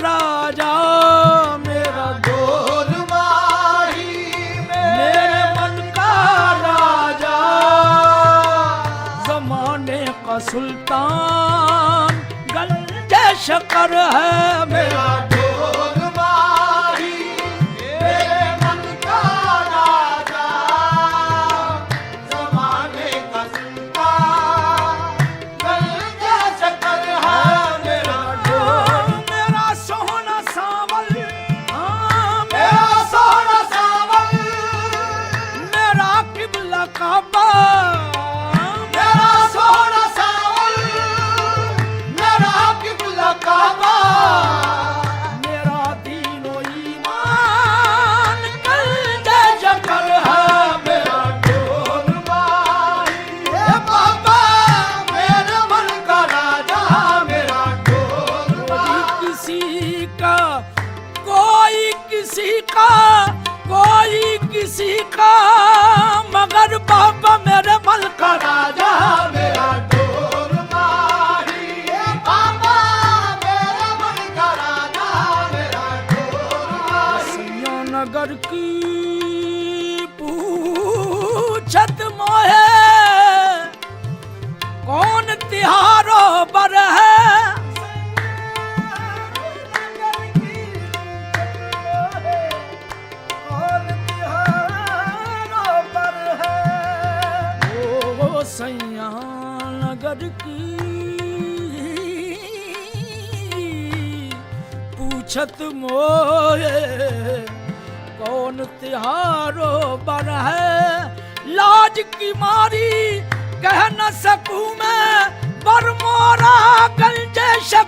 राजा, मेरा ढोल माही मेरे मन का राजा, जमाने का सुल्तान गंजे शकर है मेरा। ढोल माही मेरे मन का राजा, जमाने का सुल्तान गंजे शकर है मेरा। मेरा सोना सावल, हाँ मेरा सोना सावल, मेरा किबला काबा, मेरा सोना सावल, मेरा किबला काबा, मेरा दीनो ईमान गंजे शकर है मेरा। ढोल माही हे बाबा मेरे मन का राजा, मेरा ढोल माही। किसी का कोई किसी का कोई किसी का, मगर बाबा मेरे मन का राजा मेरा ढोल माही हे बाबा मेरे मन का राजा, मेरा ढोल माही। सैया नगर की पूछत मोहे, कौन तिहारो बर है, ओ सैया नगर की पूछत मोए, कौन तिहारो बर है, लाज की मारी कह न सकूं मैं, बर मोरा गंजे शकर